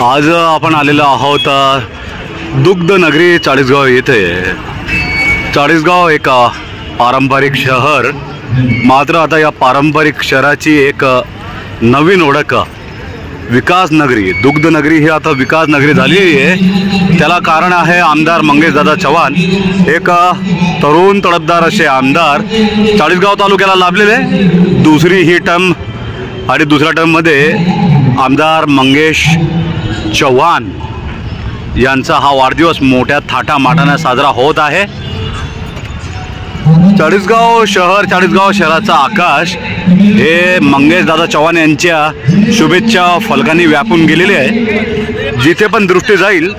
आज आपण आलेलो आहोत दुग्धनगरी चाळीसगाव येथे। चाळीसगाव एक पारंपरिक शहर, मात्र आता या पारंपरिक शहराची एक नवीन ओळख विकास नगरी, दुग्धनगरी ही आता विकास नगरी झाली आहे। त्याला कारण आहे आमदार मंगेशदादा चव्हाण, एक तरुण तडफदार असे आमदार चाळीसगाव तालुक्याला लाभलेले। दुसरी ही टर्म आणि दुसऱ्या टर्ममध्ये आमदार मंगेश चव्हाण यांचा हा वाढदिवस मोठ्या थाटामाटाने साजरा होत आहे। चाळीसगाव शहराचा आकाश हे मंगेशदादा चव्हाण यांच्या शुभेच्छा फलकांनी व्यापून गेलेले आहे। जिथे पण दृष्टी जाईल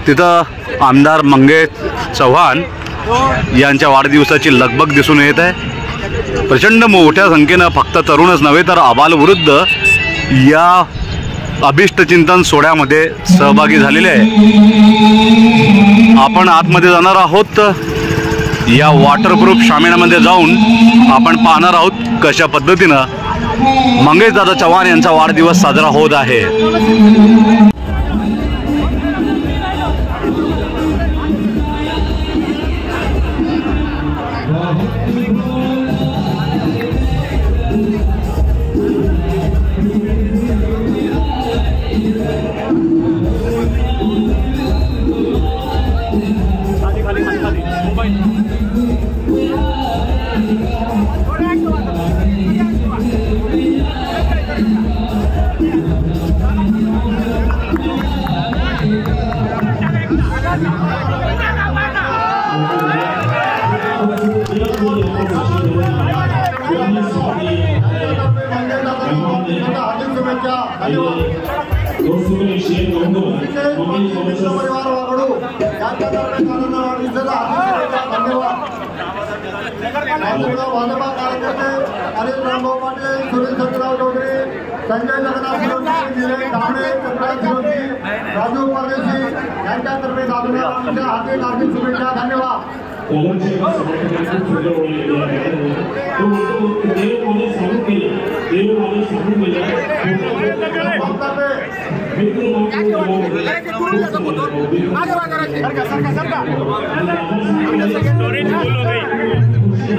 तिथं आमदार मंगेश चव्हाण यांच्या वाढदिवसाची लगबग दिसून येत आहे। प्रचंड मोठ्या संख्येने फक्त तरुणच नव्हे तर आबालवृद्ध या अभिष्ट चिंतन सोहळ्यामध्ये सहभागी झालेले आहे। आपण आतमध्ये जाणार आहोत। या वॉटरप्रूफ शामियानामध्ये जाऊन आपण पाहणार आहोत कशा पद्धतीनं मंगेशदादा चव्हाण यांचा वाढदिवस साजरा होत आहे। संजय जगन्नाथ राजू परदेशी यांच्यातर्फे दादूच्या हार्दिक हार्दिक शुभेच्छा। धन्यवाद।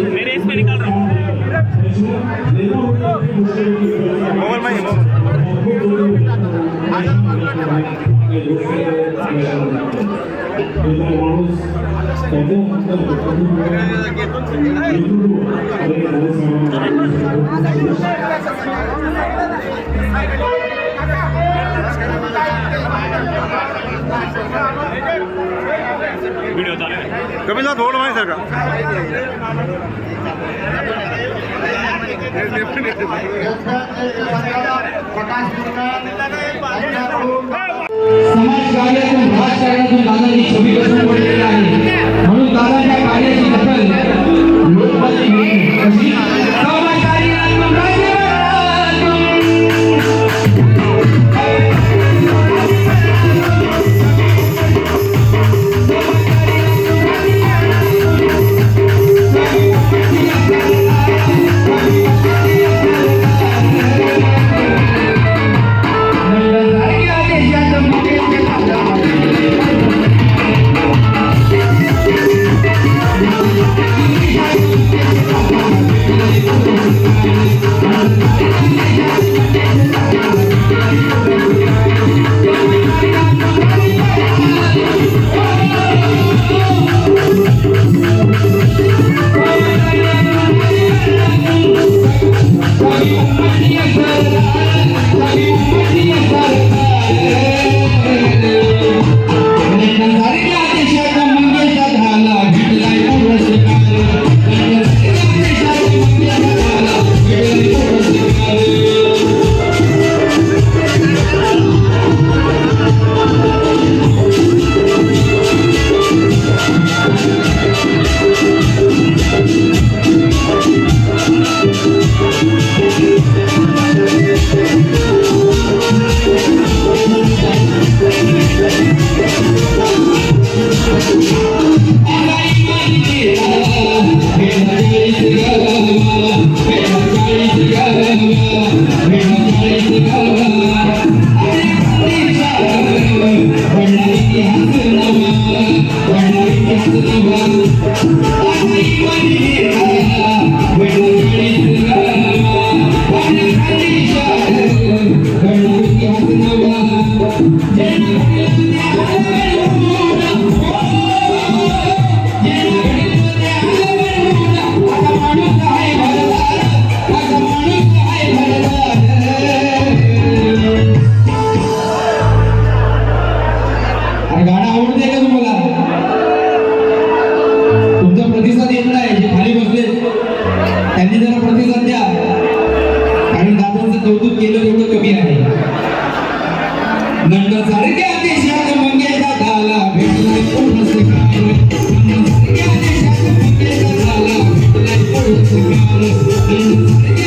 मेरे इसमें निकाल रहा हूँ मोबाइल में वीडियो कपिल साहब थोड़ा सर का समाज कार्यातून राजकारणातून दादांनी छबी करून पडलेली आहे, म्हणून दादांच्या कार्याची दखल लोकपालची घेतली कशी समाजकारी की हसनवा गाणं आवडते का तुम्हाला? तुमचा प्रतिसाद येत नाही. जे खाली बसले त्यांनी जरा प्रतिसाद द्या, कारण दादांचं कौतुक केलं तेवढं कमी आहे. नंद सारख्या देशात मंगेचा झाला भेटले कोण सकाळ, नंद सारख्या देशात मंगेचा झाला भेटले कोण सकाळ, नंद सारख्या